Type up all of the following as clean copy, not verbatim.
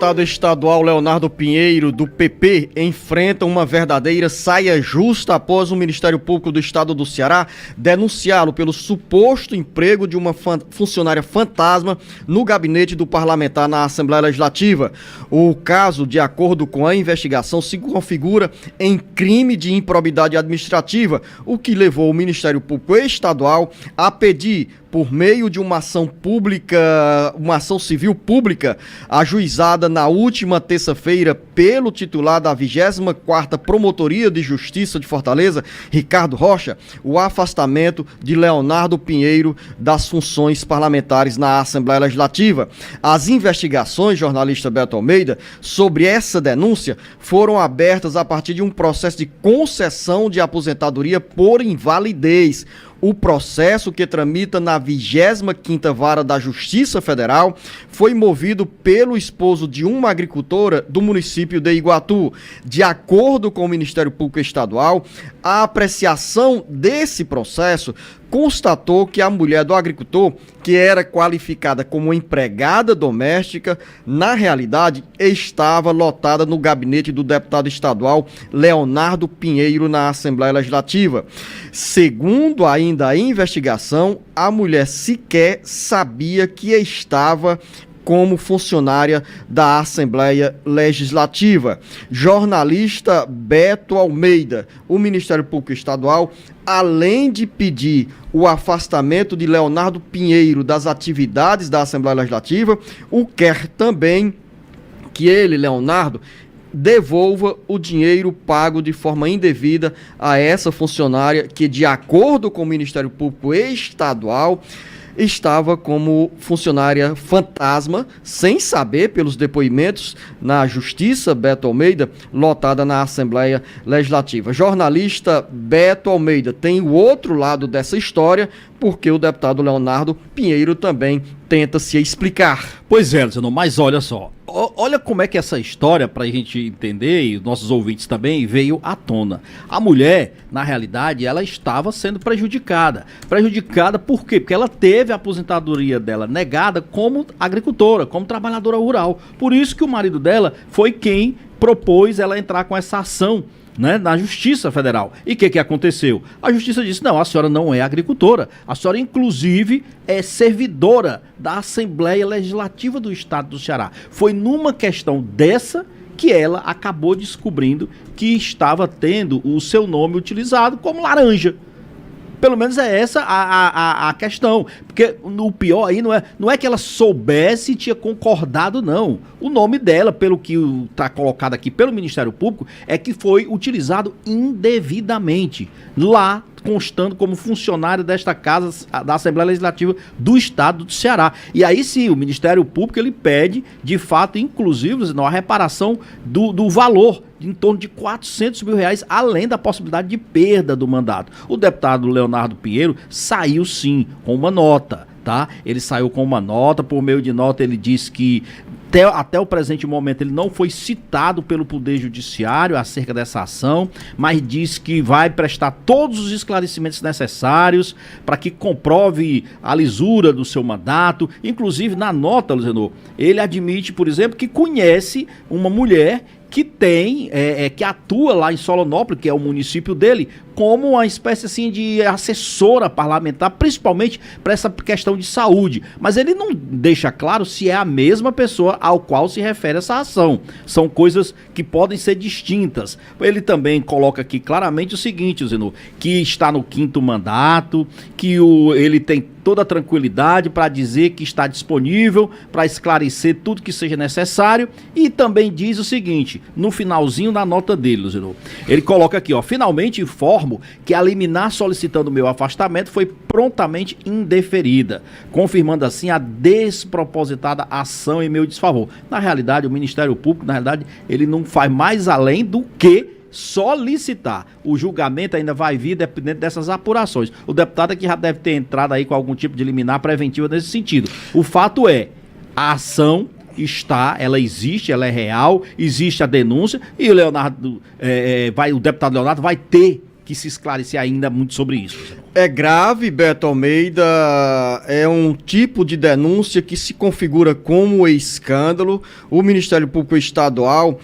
deputado estadual Leonardo Pinheiro, do PP, enfrenta uma verdadeira saia justa após o Ministério Público do Estado do Ceará denunciá-lo pelo suposto emprego de uma funcionária fantasma no gabinete do parlamentar na Assembleia Legislativa. O caso, de acordo com a investigação, se configura em crime de improbidade administrativa, o que levou o Ministério Público Estadual a pedir, por meio de uma ação pública, uma ação civil pública, ajuizada na última terça-feira pelo titular da 24ª Promotoria de Justiça de Fortaleza, Ricardo Rocha, o afastamento de Leonardo Pinheiro das funções parlamentares na Assembleia Legislativa. As investigações, jornalista Beto Almeida, sobre essa denúncia foram abertas a partir de um processo de concessão de aposentadoria por invalidez. O processo, que tramita na 25ª Vara da Justiça Federal, foi movido pelo esposo de uma agricultora do município de Iguatu. De acordo com o Ministério Público Estadual, a apreciação desse processo constatou que a mulher do agricultor, que era qualificada como empregada doméstica, na realidade estava lotada no gabinete do deputado estadual Leonardo Pinheiro na Assembleia Legislativa. Segundo ainda a investigação, a mulher sequer sabia que estava como funcionária da Assembleia Legislativa. Jornalista Beto Almeida, o Ministério Público Estadual, além de pedir o afastamento de Leonardo Pinheiro das atividades da Assembleia Legislativa, quer também que ele, Leonardo, devolva o dinheiro pago de forma indevida a essa funcionária que, de acordo com o Ministério Público Estadual, estava como funcionária fantasma, sem saber, pelos depoimentos na Justiça, Beto Almeida, lotada na Assembleia Legislativa. Jornalista Beto Almeida tem o outro lado dessa história, porque o deputado Leonardo Pinheiro também tenta se explicar. Pois é, Luciano, mas olha só, olha como é que essa história, pra gente entender, e os nossos ouvintes também, veio à tona. A mulher, na realidade, ela estava sendo prejudicada. Prejudicada por quê? Porque ela teve a aposentadoria dela negada como agricultora, como trabalhadora rural. Por isso que o marido dela foi quem propôs ela entrar com essa ação, né, na Justiça Federal. E o que aconteceu? A Justiça disse: não, a senhora não é agricultora, a senhora inclusive é servidora da Assembleia Legislativa do Estado do Ceará. Foi numa questão dessa que ela acabou descobrindo que estava tendo o seu nome utilizado como laranja. Pelo menos é essa a questão. Porque o pior aí não é que ela soubesse e tinha concordado, não. O nome dela, pelo que está colocado aqui pelo Ministério Público, é que foi utilizado indevidamente, lá constando como funcionário desta casa, da Assembleia Legislativa do Estado do Ceará. E aí sim, o Ministério Público ele pede, de fato, inclusive, a reparação do valor, em torno de R$400 mil, além da possibilidade de perda do mandato. O deputado Leonardo Pinheiro saiu sim com uma nota, tá? Ele saiu com uma nota, por meio de nota ele disse que até o presente momento ele não foi citado pelo Poder Judiciário acerca dessa ação, mas diz que vai prestar todos os esclarecimentos necessários para que comprove a lisura do seu mandato. Inclusive, na nota, Luciano, ele admite, por exemplo, que conhece uma mulher que que atua lá em Solonópolis, que é o município dele, como uma espécie assim de assessora parlamentar, principalmente para essa questão de saúde. Mas ele não deixa claro se é a mesma pessoa ao qual se refere essa ação. São coisas que podem ser distintas. Ele também coloca aqui claramente o seguinte, Zeno, que está no 5º mandato, que ele tem toda a tranquilidade para dizer que está disponível para esclarecer tudo que seja necessário, e também diz o seguinte, no finalzinho da nota dele, Zeno, ele coloca aqui, ó: finalmente informo que a liminar solicitando meu afastamento foi prontamente indeferida, confirmando assim a despropositada ação em meu desfavor. Na realidade, o Ministério Público, ele não faz mais além do que solicitar. O julgamento ainda vai vir dependendo dessas apurações. O deputado aqui já deve ter entrado aí com algum tipo de liminar preventiva nesse sentido. O fato é, a ação ela existe, ela é real, existe a denúncia, e o deputado Leonardo vai ter que se esclarecer ainda muito sobre isso. É grave, Beto Almeida, é um tipo de denúncia que se configura como escândalo. O Ministério Público Estadual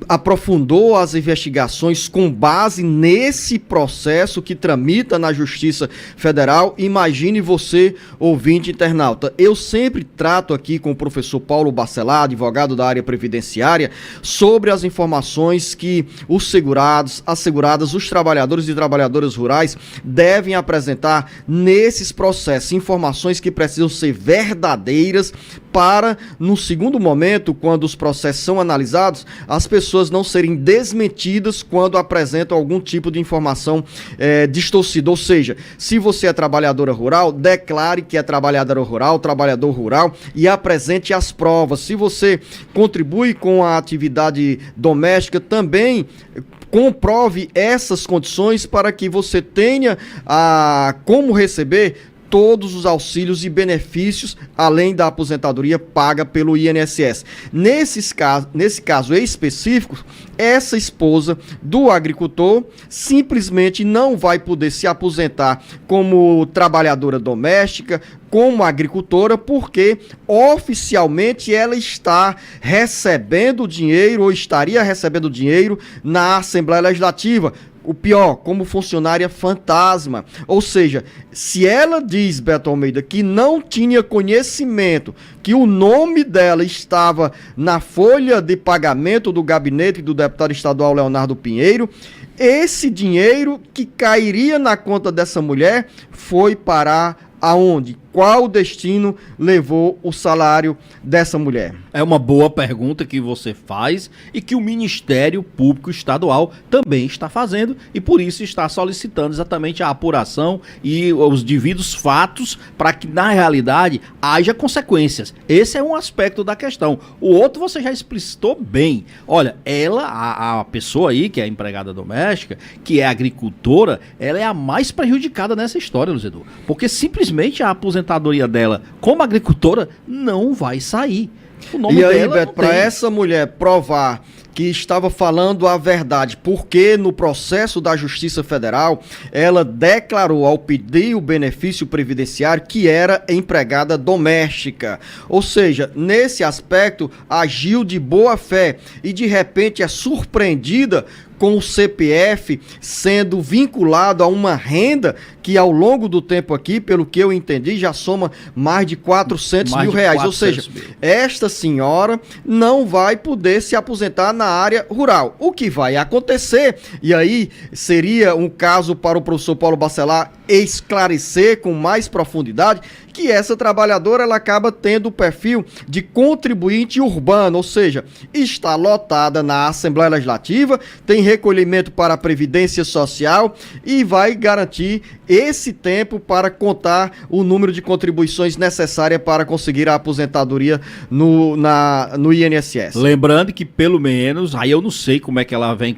aprofundou as investigações com base nesse processo que tramita na Justiça Federal. Imagine você, ouvinte internauta, eu sempre trato aqui com o professor Paulo Bacelar, advogado da área previdenciária, sobre as informações que os segurados, as seguradas, os trabalhadores e trabalhadoras rurais devem apresentar nesses processos, informações que precisam ser verdadeiras para, no segundo momento, quando os processos são analisados, as pessoas não serem desmentidas quando apresentam algum tipo de informação distorcida. Ou seja, se você é trabalhadora rural, declare que é trabalhadora rural, trabalhador rural e apresente as provas. Se você contribui com a atividade doméstica, também comprove essas condições para que você tenha como receber todos os auxílios e benefícios, além da aposentadoria paga pelo INSS. Nesse caso específico, essa esposa do agricultor simplesmente não vai poder se aposentar como trabalhadora doméstica, como agricultora, porque oficialmente ela está recebendo dinheiro ou estaria recebendo dinheiro na Assembleia Legislativa. O pior, como funcionária fantasma. Ou seja, se ela diz, Beto Almeida, que não tinha conhecimento que o nome dela estava na folha de pagamento do gabinete do deputado estadual Leonardo Pinheiro, esse dinheiro que cairia na conta dessa mulher foi parar aonde? Qual destino levou o salário dessa mulher? É uma boa pergunta que você faz e que o Ministério Público Estadual também está fazendo e por isso está solicitando exatamente a apuração e os devidos fatos para que na realidade haja consequências. Esse é um aspecto da questão. O outro você já explicitou bem. Olha, a pessoa aí que é empregada doméstica, que é agricultora, ela é a mais prejudicada nessa história, Luiz Edu, porque simplesmente a aposentadoria dela como agricultora não vai sair. O nome e aí, dela Beto, para essa mulher provar que estava falando a verdade, porque no processo da Justiça Federal, ela declarou ao pedir o benefício previdenciário que era empregada doméstica. Ou seja, nesse aspecto, agiu de boa fé e de repente é surpreendida com o CPF sendo vinculado a uma renda que ao longo do tempo aqui, pelo que eu entendi, já soma mais de 400 mil reais. Ou seja, esta senhora não vai poder se aposentar na área rural. O que vai acontecer, e aí seria um caso para o professor Paulo Bacelar esclarecer com mais profundidade, que essa trabalhadora ela acaba tendo o perfil de contribuinte urbano, ou seja, está lotada na Assembleia Legislativa, tem recolhimento para a Previdência Social e vai garantir esse tempo para contar o número de contribuições necessárias para conseguir a aposentadoria no INSS. Lembrando que pelo menos, aí eu não sei como é que ela vem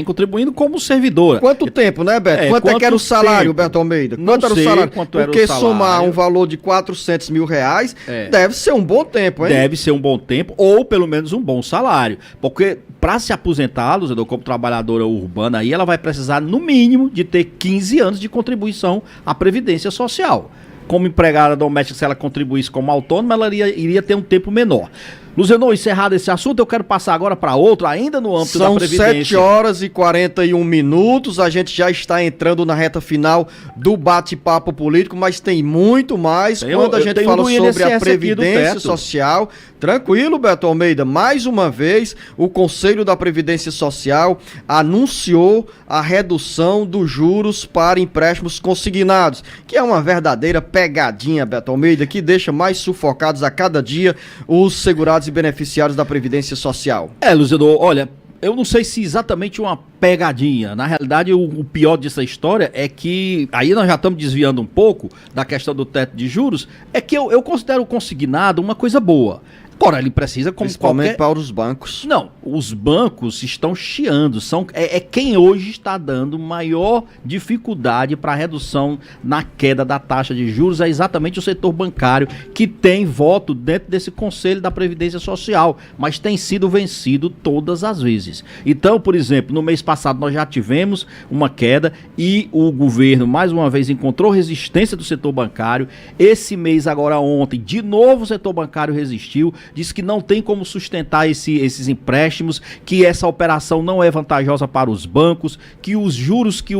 contribuindo como servidora. Quanto tempo, né, Beto? Quanto é que era o salário, Beto Almeida? Quanto era o salário? Porque somar um valor de 400 mil reais deve ser um bom tempo, hein? Deve ser um bom tempo ou pelo menos um bom salário. Porque para se aposentar, Luzedor, como trabalhadora urbana, aí ela vai precisar no mínimo de ter 15 anos de contribuição à Previdência Social. Como empregada doméstica, se ela contribuísse como autônoma, ela iria ter um tempo menor. Luzenor, encerrado esse assunto, eu quero passar agora para outro, ainda no âmbito da Previdência. São 7 horas e 41 minutos, a gente já está entrando na reta final do bate-papo político, mas tem muito mais. Quando a gente fala sobre a Previdência Social, tranquilo, Beto Almeida, mais uma vez, o Conselho da Previdência Social anunciou a redução dos juros para empréstimos consignados, que é uma verdadeira pegadinha, Beto Almeida, que deixa mais sufocados a cada dia os segurados e beneficiários da Previdência Social. Luzenor, olha, eu não sei se exatamente uma pegadinha. Na realidade, o pior dessa história é que, aí nós já estamos desviando um pouco da questão do teto de juros, é que eu considero o consignado uma coisa boa. Agora, ele precisa, como principalmente para os bancos. Não, os bancos estão chiando, é quem hoje está dando maior dificuldade para a redução na queda da taxa de juros, é exatamente o setor bancário, que tem voto dentro desse Conselho da Previdência Social, mas tem sido vencido todas as vezes. Então, por exemplo, no mês passado nós já tivemos uma queda e o governo, mais uma vez, encontrou resistência do setor bancário. Esse mês, agora ontem, de novo o setor bancário resistiu, disse que não tem como sustentar esses empréstimos, que essa operação não é vantajosa para os bancos, que os juros que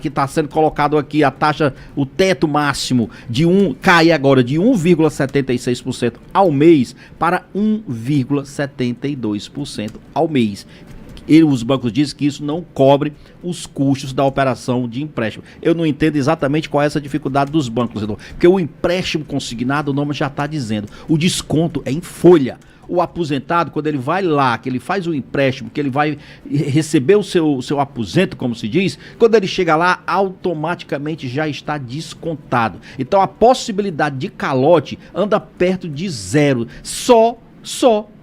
está sendo colocado aqui, a taxa, o teto máximo cai agora de 1,76% ao mês para 1,72% ao mês. Os bancos dizem que isso não cobre os custos da operação de empréstimo. Eu não entendo exatamente qual é essa dificuldade dos bancos, porque o empréstimo consignado, o nome já está dizendo, o desconto é em folha. O aposentado, quando ele vai lá, que ele faz o empréstimo, que ele vai receber o seu aposento, como se diz, quando ele chega lá, automaticamente já está descontado. Então a possibilidade de calote anda perto de zero.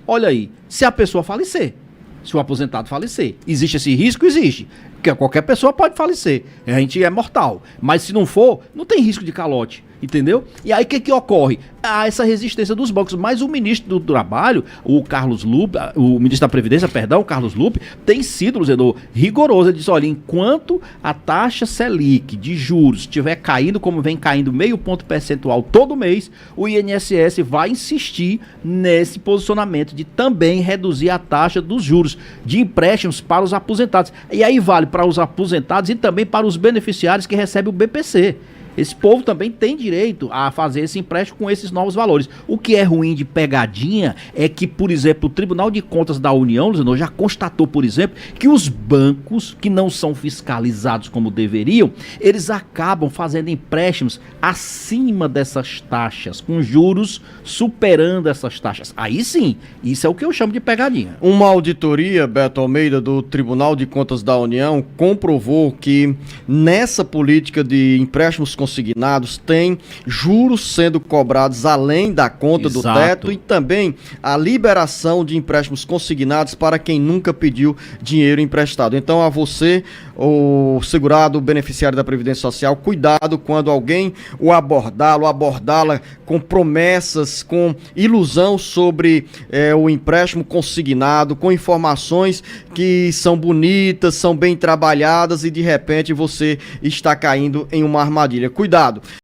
Olha aí, se a pessoa falecer. Se o aposentado falecer. Existe esse risco? Existe. Porque qualquer pessoa pode falecer. A gente é mortal. Mas se não for, não tem risco de calote. Entendeu? E aí o que ocorre? Há essa resistência dos bancos. Mas o ministro do Trabalho, o ministro da Previdência, o Carlos Lupe, tem sido, Luzedor, rigoroso. Ele diz, olha, enquanto a taxa Selic de juros estiver caindo, como vem caindo 0,5 ponto percentual todo mês, o INSS vai insistir nesse posicionamento de também reduzir a taxa dos juros de empréstimos para os aposentados. E aí vale para os aposentados e também para os beneficiários que recebem o BPC. Esse povo também tem direito a fazer esse empréstimo com esses novos valores. O que é ruim de pegadinha é que, por exemplo, o Tribunal de Contas da União, já constatou, por exemplo, que os bancos que não são fiscalizados como deveriam, eles acabam fazendo empréstimos acima dessas taxas, com juros superando essas taxas. Aí sim, isso é o que eu chamo de pegadinha. Uma auditoria, Beto Almeida, do Tribunal de Contas da União, comprovou que nessa política de empréstimos consignados tem juros sendo cobrados além da conta do teto e também a liberação de empréstimos consignados para quem nunca pediu dinheiro emprestado. Então, a você, o segurado, o beneficiário da Previdência Social, cuidado quando alguém o abordá-la com promessas, com ilusão sobre o empréstimo consignado, com informações que são bonitas, são bem trabalhadas e de repente você está caindo em uma armadilha. Cuidado.